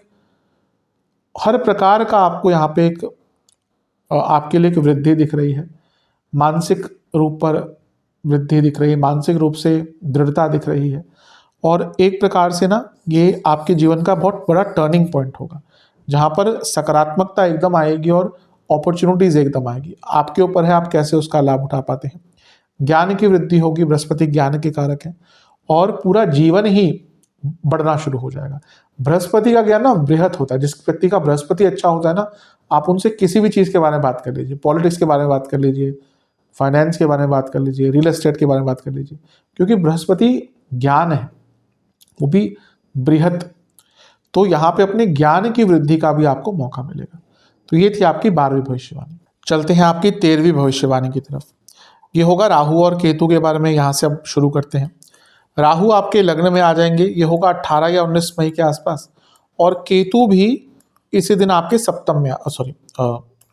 हर प्रकार का आपको यहाँ पे एक आपके लिए एक वृद्धि दिख रही है। मानसिक रूप पर वृद्धि दिख रही है, मानसिक रूप से दृढ़ता दिख रही है। और एक प्रकार से ना ये आपके जीवन का बहुत बड़ा टर्निंग पॉइंट होगा। जहाँ पर सकारात्मकता एकदम आएगी और अपॉर्चुनिटीज एकदम आएगी। आपके ऊपर है आप कैसे उसका लाभ उठा पाते हैं। ज्ञान की वृद्धि होगी, बृहस्पति ज्ञान के कारक है, और पूरा जीवन ही बढ़ना शुरू हो जाएगा। बृहस्पति का ज्ञान ना बृहत होता है। जिस व्यक्ति का बृहस्पति अच्छा होता है ना, आप उनसे किसी भी चीज़ के बारे में बात कर लीजिए, पॉलिटिक्स के बारे में बात कर लीजिए, फाइनेंस के बारे में बात कर लीजिए, रियल एस्टेट के बारे में बात कर लीजिए, क्योंकि बृहस्पति ज्ञान है, वो भी बृहत। तो यहाँ पे अपने ज्ञान की वृद्धि का भी आपको मौका मिलेगा। तो ये थी आपकी 12वीं भविष्यवाणी। चलते हैं आपकी 13वीं भविष्यवाणी की तरफ। ये होगा राहु और केतु के बारे में। यहाँ से अब शुरू करते हैं। राहु आपके लग्न में आ जाएंगे, ये होगा 18 या 19 मई के आसपास, और केतु भी इसी दिन आपके सप्तम में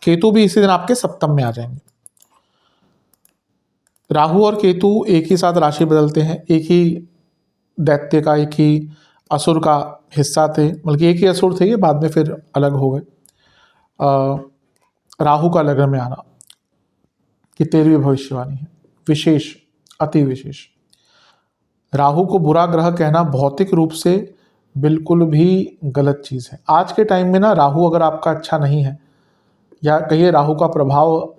केतु भी इसी दिन आपके सप्तम में आ जाएंगे। राहु और केतु एक ही साथ राशि बदलते हैं, एक ही दैत्य का, एक ही असुर का हिस्सा थे, बल्कि एक ही असुर थे, ये बाद में फिर अलग हो गए। राहु का लग्न में आना कि 13वीं भविष्यवाणी है, विशेष, अति विशेष। राहु को बुरा ग्रह कहना भौतिक रूप से बिल्कुल भी गलत चीज़ है। आज के टाइम में ना राहु अगर आपका अच्छा नहीं है, या कहिए राहु का प्रभाव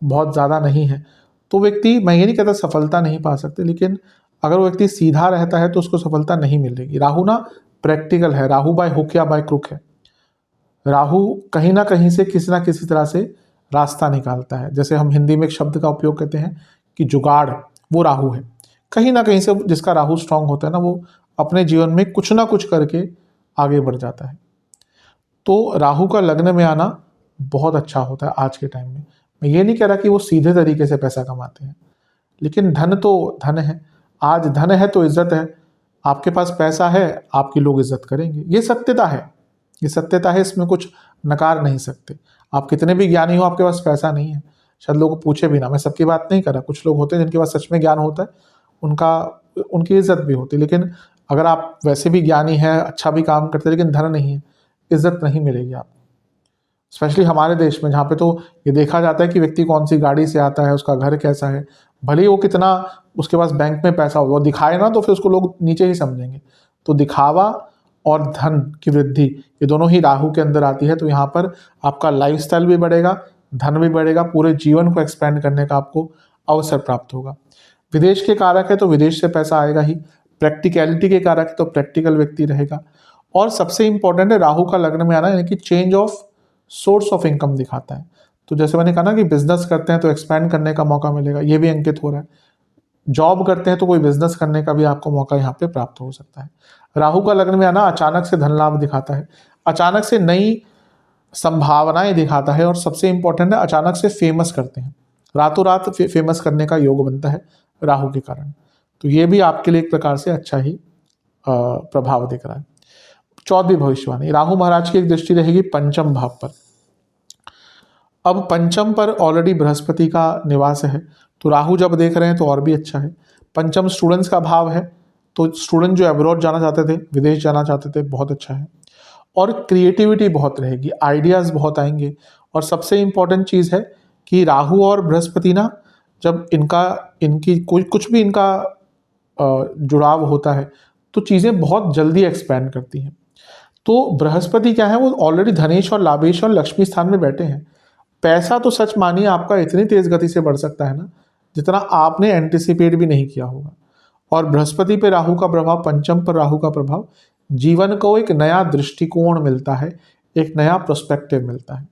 बहुत ज़्यादा नहीं है, तो व्यक्ति, मैं ये नहीं कहता सफलता नहीं पा सकते, लेकिन अगर वो व्यक्ति सीधा रहता है तो उसको सफलता नहीं मिलेगी। राहु ना प्रैक्टिकल है, राहु बाय हुक या बाय क्रुक है। राहु कहीं ना कहीं से किसी ना किसी तरह से रास्ता निकालता है। जैसे हम हिंदी में एक शब्द का उपयोग करते हैं कि जुगाड़, वो राहु है। कहीं ना कहीं से जिसका राहु स्ट्रांग होता है ना, वो अपने जीवन में कुछ ना कुछ करके आगे बढ़ जाता है। तो राहु का लग्न में आना बहुत अच्छा होता है आज के टाइम में। मैं ये नहीं कह रहा कि वो सीधे तरीके से पैसा कमाते हैं, लेकिन धन तो धन है। आज धन है तो इज्जत है। आपके पास पैसा है, आपकी लोग इज्जत करेंगे। ये सत्यता है, ये सत्यता है, इसमें कुछ नकार नहीं सकते। आप कितने भी ज्ञानी हो, आपके पास पैसा नहीं है, शायद लोग पूछे भी ना। मैं सबकी बात नहीं कर रहा, कुछ लोग होते हैं जिनके पास सच में ज्ञान होता है, उनकी इज्जत भी होती है। लेकिन अगर आप वैसे भी ज्ञानी हैं, अच्छा भी काम करते हैं, लेकिन धन नहीं है, इज्जत नहीं मिलेगी आपको। स्पेशली हमारे देश में, जहाँ पे तो ये देखा जाता है कि व्यक्ति कौन सी गाड़ी से आता है, उसका घर कैसा है, भले ही वो कितना उसके पास बैंक में पैसा हो, वो दिखाए ना तो फिर उसको लोग नीचे ही समझेंगे। तो दिखावा और धन की वृद्धि, ये दोनों ही राहु के अंदर आती है। तो यहाँ पर आपका लाइफस्टाइल भी बढ़ेगा, धन भी बढ़ेगा, पूरे जीवन को एक्सपेंड करने का आपको अवसर प्राप्त होगा। विदेश के कारक है तो विदेश से पैसा आएगा ही। प्रैक्टिकलिटी के कारक है तो प्रैक्टिकल व्यक्ति रहेगा। और सबसे इंपॉर्टेंट है राहु का लग्न में आना, यानी कि change of source of income दिखाता है। तो जैसे मैंने कहा ना कि बिजनेस करते हैं तो एक्सपैंड करने का मौका मिलेगा, ये भी अंकित हो रहा है। जॉब करते हैं तो कोई बिजनेस करने का भी आपको मौका यहाँ पे प्राप्त हो सकता है। राहु का लग्न में आना अचानक से धन लाभ दिखाता है, अचानक से नई संभावनाएं दिखाता है, और सबसे इंपॉर्टेंट है अचानक से फेमस करते हैं, रातों रात फेमस करने का योग बनता है राहु के कारण। तो ये भी आपके लिए एक प्रकार से अच्छा ही प्रभाव दिख रहा है। 14वीं भविष्यवाणी, राहु महाराज की एक दृष्टि रहेगी पंचम भाव पर। अब पंचम पर ऑलरेडी बृहस्पति का निवास है, तो राहु जब देख रहे हैं तो और भी अच्छा है। पंचम स्टूडेंट्स का भाव है, तो स्टूडेंट जो अब्रॉड जाना चाहते थे, विदेश जाना चाहते थे, बहुत अच्छा है। और क्रिएटिविटी बहुत रहेगी, आइडियाज़ बहुत आएंगे। और सबसे इम्पॉर्टेंट चीज़ है कि राहु और बृहस्पति ना, जब इनकी कुछ भी इनका जुड़ाव होता है तो चीज़ें बहुत जल्दी एक्सपैंड करती हैं। तो बृहस्पति क्या है, वो ऑलरेडी धनेश और लाभेश और लक्ष्मी स्थान में बैठे हैं। पैसा तो सच मानिए आपका इतनी तेज गति से बढ़ सकता है ना, जितना आपने एंटिसिपेट भी नहीं किया होगा। और बृहस्पति पे राहु का प्रभाव, पंचम पर राहु का प्रभाव, जीवन को एक नया दृष्टिकोण मिलता है, एक नया प्रोस्पेक्टिव मिलता है।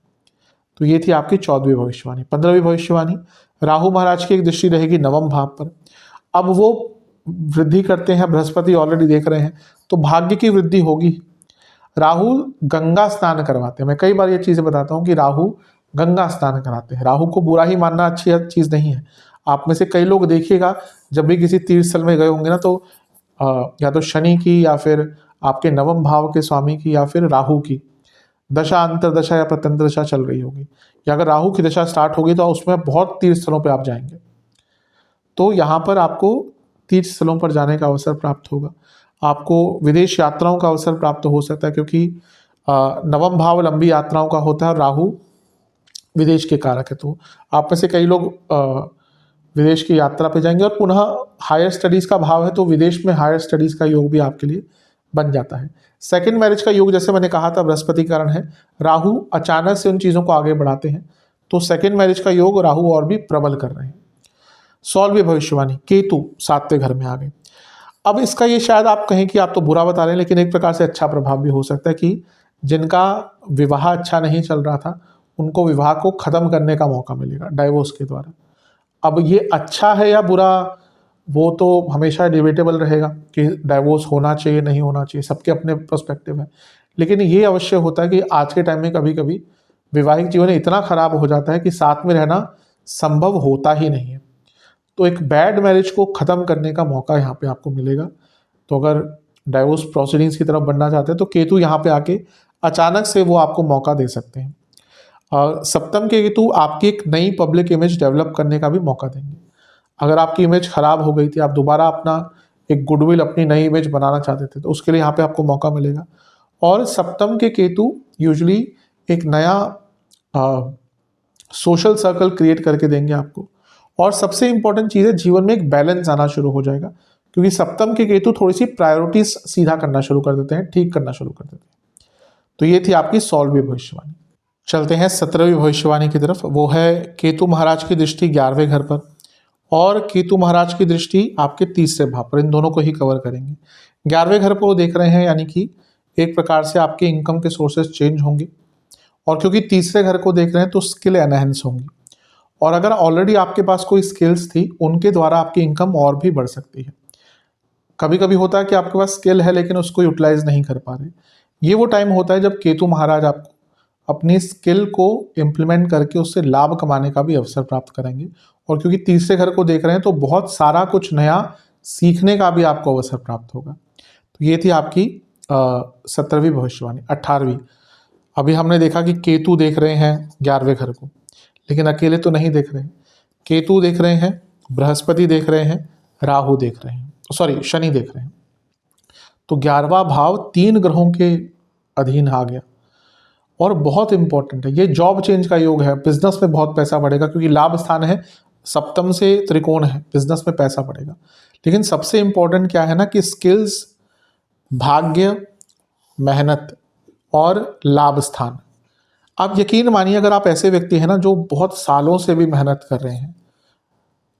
तो ये थी आपकी 14वीं भविष्यवाणी। 15वीं भविष्यवाणी, राहु महाराज की एक दृष्टि रहेगी नवम भाव पर। अब वो वृद्धि करते हैं, बृहस्पति ऑलरेडी देख रहे हैं, तो भाग्य की वृद्धि होगी। राहु गंगा स्नान करवाते हैं। मैं कई बार ये चीज़ें बताता हूँ कि राहु गंगा स्नान कराते हैं। राहु को बुरा ही मानना अच्छी चीज़ नहीं है। आप में से कई लोग देखिएगा, जब भी किसी तीर्थ स्थल में गए होंगे ना, तो या तो शनि की, या फिर आपके नवम भाव के स्वामी की, या फिर राहु की दशा, अंतरदशा या प्रत्यंतर दशा चल रही होगी, या अगर राहु की दशा स्टार्ट होगी तो उसमें बहुत तीर्थ स्थलों पर आप जाएंगे। तो यहाँ पर आपको तीर्थ स्थलों पर जाने का अवसर प्राप्त होगा। आपको विदेश यात्राओं का अवसर प्राप्त हो सकता है, क्योंकि नवम भाव लंबी यात्राओं का होता है और राहु विदेश के कारक है। तो आप में से कई लोग विदेश की यात्रा पे जाएंगे। और पुनः हायर स्टडीज़ का भाव है, तो विदेश में हायर स्टडीज़ का योग भी आपके लिए बन जाता है। सेकंड मैरिज का योग जैसे मैंने कहा था बृहस्पति कारण है, राहु अचानक से उन चीज़ों को आगे बढ़ाते हैं, तो सेकंड मैरिज का योग राहु और भी प्रबल कर रहे हैं। सॉल्व भविष्यवाणी, केतु 7वें घर में आ गए। अब इसका ये शायद आप कहें कि आप तो बुरा बता रहे हैं, लेकिन एक प्रकार से अच्छा प्रभाव भी हो सकता है कि जिनका विवाह अच्छा नहीं चल रहा था उनको विवाह को ख़त्म करने का मौका मिलेगा डाइवोर्स के द्वारा। अब ये अच्छा है या बुरा, वो तो हमेशा डिबेटेबल रहेगा कि डाइवोर्स होना चाहिए नहीं होना चाहिए, सबके अपने पर्सपेक्टिव है। लेकिन ये अवश्य होता है कि आज के टाइम में कभी कभी वैवाहिक जीवन इतना ख़राब हो जाता है कि साथ में रहना संभव होता ही नहीं है। तो एक बैड मैरिज को ख़त्म करने का मौका यहाँ पे आपको मिलेगा। तो अगर डाइवोर्स प्रोसीडिंग्स की तरफ बढ़ना चाहते हैं तो केतु यहाँ पे आके अचानक से वो आपको मौका दे सकते हैं। सप्तम के केतु आपकी एक नई पब्लिक इमेज डेवलप करने का भी मौका देंगे। अगर आपकी इमेज खराब हो गई थी, आप दोबारा अपना एक गुडविल, अपनी नई इमेज बनाना चाहते थे, तो उसके लिए यहाँ पे आपको मौका मिलेगा। और सप्तम के केतु यूजुअली एक नया सोशल सर्कल क्रिएट करके देंगे आपको। और सबसे इंपॉर्टेंट चीज़ है, जीवन में एक बैलेंस आना शुरू हो जाएगा, क्योंकि सप्तम के केतु थोड़ी सी प्रायोरिटीज सीधा करना शुरू कर देते हैं, ठीक करना शुरू कर देते हैं। तो ये थी आपकी 16वीं भविष्यवाणी। चलते हैं 17वीं भविष्यवाणी की तरफ। वो है केतु महाराज की दृष्टि 11वें घर पर और केतु महाराज की दृष्टि आपके तीसरे भाव पर। इन दोनों को ही कवर करेंगे। 11वें घर पर वो देख रहे हैं, यानी कि एक प्रकार से आपके इनकम के सोर्सेज चेंज होंगे, और क्योंकि तीसरे घर को देख रहे हैं तो स्किल एनहेंस होंगी। और अगर ऑलरेडी आपके पास कोई स्किल्स थी, उनके द्वारा आपकी इनकम और भी बढ़ सकती है। कभी कभी होता है कि आपके पास स्किल है लेकिन उसको यूटिलाइज नहीं कर पा रहे। ये वो टाइम होता है जब केतु महाराज आपको अपनी स्किल को इम्प्लीमेंट करके उससे लाभ कमाने का भी अवसर प्राप्त करेंगे। और क्योंकि तीसरे घर को देख रहे हैं तो बहुत सारा कुछ नया सीखने का भी आपको अवसर प्राप्त होगा। तो ये थी आपकी 17वीं भविष्यवाणी। 18वीं, अभी हमने देखा कि केतु देख रहे हैं 11वें घर को, लेकिन अकेले तो नहीं देख रहे हैं। केतु देख रहे हैं, बृहस्पति देख रहे हैं, राहु देख रहे हैं, सॉरी शनि देख रहे हैं। तो 11वां भाव 3 ग्रहों के अधीन आ गया और बहुत इंपॉर्टेंट है। ये जॉब चेंज का योग है, बिजनेस में बहुत पैसा बढ़ेगा, क्योंकि लाभ स्थान है, सप्तम से त्रिकोण है, बिजनेस में पैसा बढ़ेगा। लेकिन सबसे इंपॉर्टेंट क्या है ना कि स्किल्स, भाग्य, मेहनत और लाभ स्थान। आप यकीन मानिए, अगर आप ऐसे व्यक्ति हैं ना जो बहुत सालों से भी मेहनत कर रहे हैं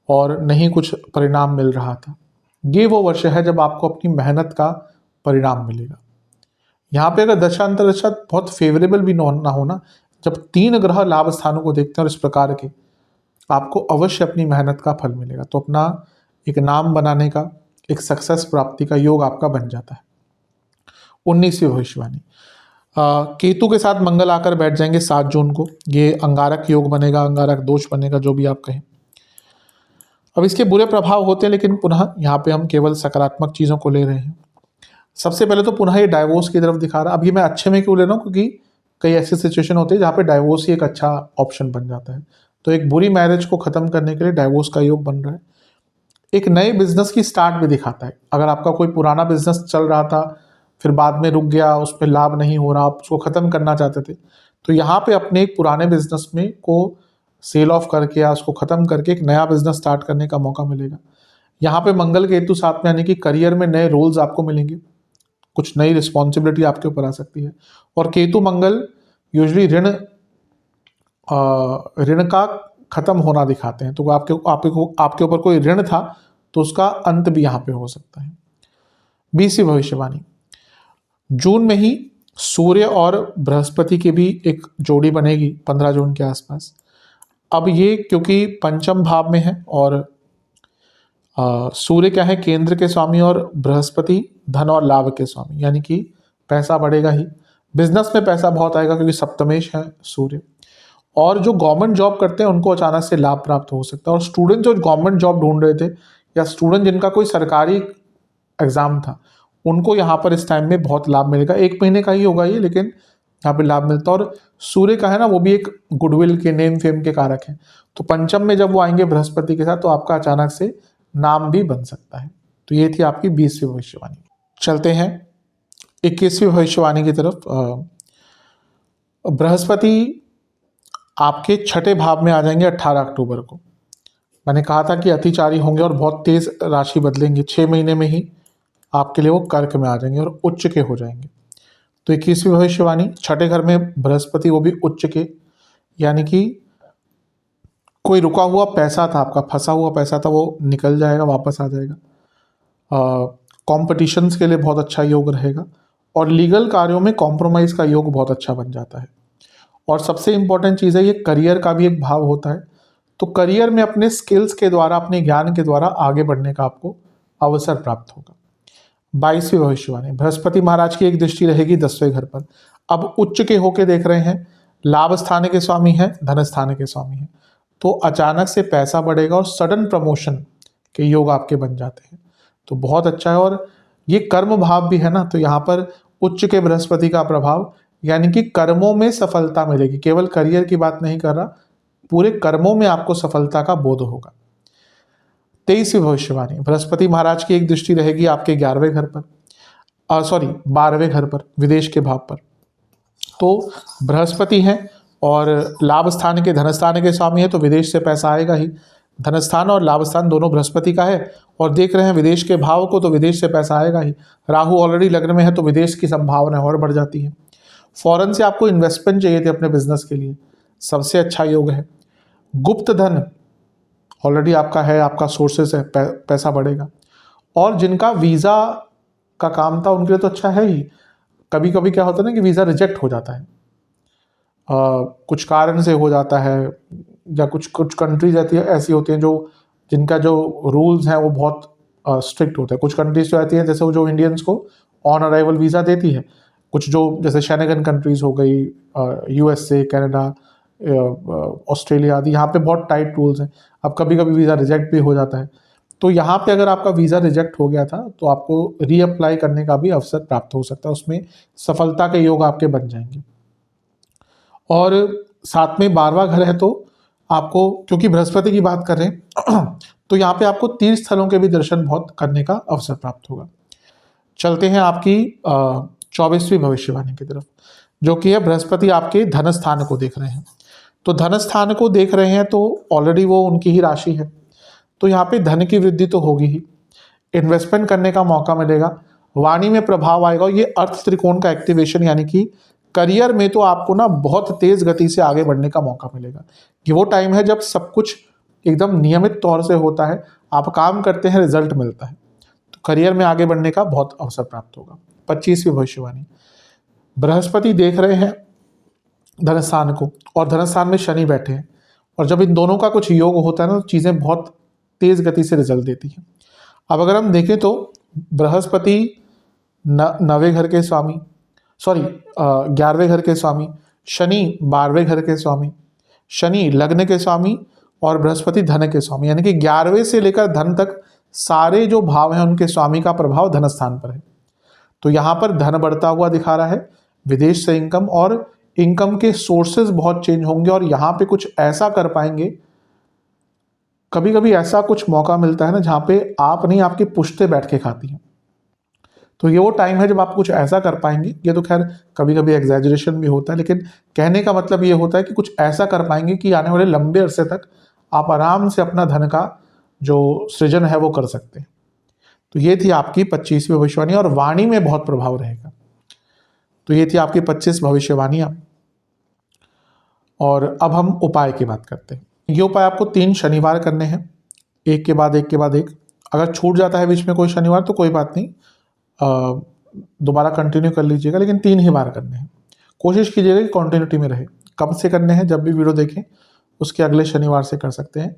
और नहीं कुछ परिणाम मिल रहा था, ये वो वर्ष है जब आपको अपनी मेहनत का परिणाम मिलेगा। यहाँ पे अगर दशा अंतर्दशा बहुत फेवरेबल भी ना होना, जब 3 ग्रह लाभ स्थानों को देखते हैं और इस प्रकार के, आपको अवश्य अपनी मेहनत का फल मिलेगा। तो अपना एक नाम बनाने का, एक सक्सेस प्राप्ति का योग आपका बन जाता है। 19वीं भविष्यवाणी, केतु के साथ मंगल आकर बैठ जाएंगे 7 जून को। ये अंगारक योग बनेगा, अंगारक दोष बनेगा, जो भी आप कहें। अब इसके बुरे प्रभाव होते हैं, लेकिन पुनः यहाँ पे हम केवल सकारात्मक चीज़ों को ले रहे हैं। सबसे पहले तो पुनः ये डाइवोर्स की तरफ दिखा रहा है। अब ये मैं अच्छे में क्यों ले रहा हूँ, क्योंकि कई ऐसी सिचुएशन होती है जहाँ पे डाइवोर्स ही एक अच्छा ऑप्शन बन जाता है। तो एक बुरी मैरिज को ख़त्म करने के लिए डाइवोर्स का योग बन रहा है। एक नए बिजनेस की स्टार्ट भी दिखाता है। अगर आपका कोई पुराना बिजनेस चल रहा था, फिर बाद में रुक गया, उस पर लाभ नहीं हो रहा, आप उसको ख़त्म करना चाहते थे, तो यहाँ पे अपने एक पुराने बिजनेस में को सेल ऑफ करके या उसको ख़त्म करके एक नया बिजनेस स्टार्ट करने का मौका मिलेगा। यहाँ पे मंगल केतु साथ में, यानी कि करियर में नए रोल्स आपको मिलेंगे, कुछ नई रिस्पॉन्सिबिलिटी आपके ऊपर आ सकती है। और केतु मंगल यूजुअली ऋण का खत्म होना दिखाते हैं। तो आपके ऊपर कोई ऋण था तो उसका अंत भी यहाँ पे हो सकता है। 20वीं भविष्यवाणी, जून में ही सूर्य और बृहस्पति की भी एक जोड़ी बनेगी 15 जून के आसपास। अब ये क्योंकि पंचम भाव में है और सूर्य क्या है, केंद्र के स्वामी, और बृहस्पति धन और लाभ के स्वामी, यानी कि पैसा बढ़ेगा ही, बिजनेस में पैसा बहुत आएगा क्योंकि सप्तमेश है सूर्य। और जो गवर्नमेंट जॉब करते हैं उनको अचानक से लाभ प्राप्त हो सकता है। और स्टूडेंट जो गवर्नमेंट जॉब ढूंढ रहे थे, या स्टूडेंट जिनका कोई सरकारी एग्जाम था, उनको यहाँ पर इस टाइम में बहुत लाभ मिलेगा। 1 महीने का ही होगा ये, लेकिन यहाँ पे लाभ मिलता है। और सूर्य का है ना, वो भी एक गुडविल के, नेम फेम के कारक है। तो पंचम में जब वो आएंगे बृहस्पति के साथ, तो आपका अचानक से नाम भी बन सकता है। तो ये थी आपकी 20वीं भविष्यवाणी। चलते हैं 21वीं भविष्यवाणी की तरफ। बृहस्पति आपके 6ठे भाव में आ जाएंगे 18 अक्टूबर को। मैंने कहा था कि अतिचारी होंगे और बहुत तेज राशि बदलेंगे 6 महीने में ही। आपके लिए वो कर्क में आ जाएंगे और उच्च के हो जाएंगे। तो 21वीं भविष्यवाणी, छठे घर में बृहस्पति, वो भी उच्च के, यानी कि कोई रुका हुआ पैसा था, आपका फंसा हुआ पैसा था, वो निकल जाएगा, वापस आ जाएगा। कॉम्पिटिशन्स के लिए बहुत अच्छा योग रहेगा और लीगल कार्यों में कॉम्प्रोमाइज़ का योग बहुत अच्छा बन जाता है। और सबसे इम्पॉर्टेंट चीज़ है, ये करियर का भी एक भाव होता है, तो करियर में अपने स्किल्स के द्वारा, अपने ज्ञान के द्वारा आगे बढ़ने का आपको अवसर प्राप्त होगा। 22वीं भविष्यवाणी, बृहस्पति महाराज की एक दृष्टि रहेगी 10वें घर पर। अब उच्च के होके देख रहे हैं, लाभ स्थान के स्वामी हैं, धन स्थान के स्वामी हैं, तो अचानक से पैसा बढ़ेगा और सडन प्रमोशन के योग आपके बन जाते हैं, तो बहुत अच्छा है। और ये कर्म भाव भी है ना, तो यहाँ पर उच्च के बृहस्पति का प्रभाव, यानी कि कर्मों में सफलता मिलेगी। केवल करियर की बात नहीं कर रहा, पूरे कर्मों में आपको सफलता का बोध होगा। 23वीं भविष्यवाणी, बृहस्पति महाराज की एक दृष्टि रहेगी आपके 11वें घर पर, 12वें घर पर, विदेश के भाव पर। तो बृहस्पति हैं और लाभ स्थान के, धन स्थान के स्वामी है, तो विदेश से पैसा आएगा ही। धन स्थान और लाभ स्थान दोनों बृहस्पति का है और देख रहे हैं विदेश के भाव को, तो विदेश से पैसा आएगा ही। राहु ऑलरेडी लग्न में है, तो विदेश की संभावना और बढ़ जाती है। फॉरेन से आपको इन्वेस्टमेंट चाहिए थे अपने बिजनेस के लिए, सबसे अच्छा योग है। गुप्त धन ऑलरेडी आपका है, आपका सोर्सेस है, पैसा बढ़ेगा। और जिनका वीज़ा का काम था उनके लिए तो अच्छा है ही। कभी कभी क्या होता है ना कि वीज़ा रिजेक्ट हो जाता है, कुछ कारण से हो जाता है, या कुछ कंट्रीज ऐसी होती हैं जो जिनका जो रूल्स हैं वो बहुत स्ट्रिक्ट होते हैं। कुछ कंट्रीज तो ऐसी हैं जैसे वो जो इंडियंस को ऑन अराइवल वीज़ा देती है, कुछ जो जैसे शेनेगन कंट्रीज़ हो गई, USA, कनाडा, ऑस्ट्रेलिया आदि, यहाँ पे बहुत टाइट रूल्स हैं। अब कभी कभी वीज़ा रिजेक्ट भी हो जाता है, तो यहाँ पे अगर आपका वीज़ा रिजेक्ट हो गया था तो आपको रीअप्लाई करने का भी अवसर प्राप्त हो सकता है, उसमें सफलता के योग आपके बन जाएंगे। और साथ में 12वां घर है, तो आपको, क्योंकि बृहस्पति की बात कर रहे हैं तो यहाँ पे आपको तीर्थ स्थलों के भी दर्शन बहुत करने का अवसर प्राप्त होगा। चलते हैं आपकी 24वीं भविष्यवाणी की तरफ, जो कि है बृहस्पति आपके धन स्थान को देख रहे हैं। तो धन स्थान को देख रहे हैं तो ऑलरेडी वो उनकी ही राशि है, तो यहाँ पे धन की वृद्धि तो होगी ही, इन्वेस्टमेंट करने का मौका मिलेगा, वाणी में प्रभाव आएगा। ये अर्थ त्रिकोण का एक्टिवेशन, यानी कि करियर में तो आपको ना बहुत तेज गति से आगे बढ़ने का मौका मिलेगा। ये वो टाइम है जब सब कुछ एकदम नियमित तौर से होता है, आप काम करते हैं, रिजल्ट मिलता है, तो करियर में आगे बढ़ने का बहुत अवसर प्राप्त होगा। 25वीं भविष्यवाणी, बृहस्पति देख रहे हैं धन स्थान को और धन स्थान में शनि बैठे हैं, और जब इन दोनों का कुछ योग होता है ना तो चीज़ें बहुत तेज गति से रिजल्ट देती हैं। अब अगर हम देखें तो बृहस्पति 9वें घर के स्वामी, 11वें घर के स्वामी, शनि 12वें घर के स्वामी, शनि लग्न के स्वामी और बृहस्पति धन के स्वामी, यानी कि 11वें से लेकर धन तक सारे जो भाव हैं उनके स्वामी का प्रभाव धन स्थान पर है। तो यहाँ पर धन बढ़ता हुआ दिखा रहा है, विदेश से इनकम, और इनकम के सोर्सेज बहुत चेंज होंगे और यहाँ पे कुछ ऐसा कर पाएंगे। कभी कभी ऐसा कुछ मौका मिलता है ना जहाँ पे आप नहीं, आपकी पुश्तें बैठ के खाती हैं, तो ये वो टाइम है जब आप कुछ ऐसा कर पाएंगे। ये तो खैर कभी कभी एग्जैजरेशन भी होता है, लेकिन कहने का मतलब ये होता है कि कुछ ऐसा कर पाएंगे कि आने वाले लंबे अरसे तक आप आराम से अपना धन का जो सृजन है वो कर सकते हैं। तो ये थी आपकी 25वीं भविष्यवाणी, और वाणी में बहुत प्रभाव रहेगा। तो ये थी आपकी 25 भविष्यवाणियाँ। और अब हम उपाय की बात करते हैं। ये उपाय आपको 3 शनिवार करने हैं, एक के बाद एक के बाद एक। अगर छूट जाता है बीच में कोई शनिवार तो कोई बात नहीं, दोबारा कंटिन्यू कर लीजिएगा, लेकिन 3 ही बार करने हैं। कोशिश कीजिएगा कि कॉन्टिन्यूटी में रहे। कब से करने हैं, जब भी वीडियो देखें उसके अगले शनिवार से कर सकते हैं।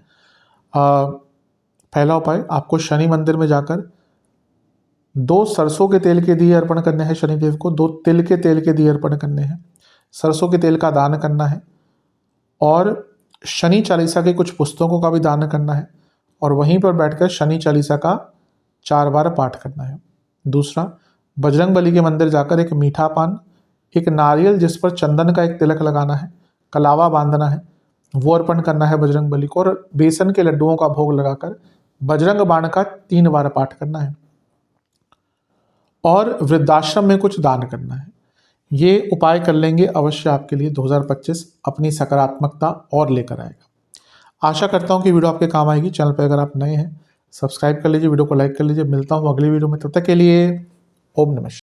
पहला उपाय, आपको शनि मंदिर में जाकर 2 सरसों के तेल के दिए अर्पण करने हैं शनिदेव को, 2 तिल के तेल के दिए अर्पण करने हैं, सरसों के तेल का दान करना है, और शनि चालीसा के कुछ पुस्तकों का भी दान करना है, और वहीं पर बैठकर शनि चालीसा का 4 बार पाठ करना है। दूसरा, बजरंग बली के मंदिर जाकर एक मीठा पान, एक नारियल जिस पर चंदन का एक तिलक लगाना है, कलावा बांधना है, वो अर्पण करना है बजरंग बली को, और बेसन के लड्डुओं का भोग लगाकर बजरंग बाण का 3 बार पाठ करना है, और वृद्धाश्रम में कुछ दान करना है। ये उपाय कर लेंगे, अवश्य आपके लिए 2025 अपनी सकारात्मकता और लेकर आएगा। आशा करता हूँ कि वीडियो आपके काम आएगी। चैनल पर अगर आप नए हैं सब्सक्राइब कर लीजिए, वीडियो को लाइक कर लीजिए। मिलता हूँ अगली वीडियो में, तब तक के लिए ओम नमः शिवाय।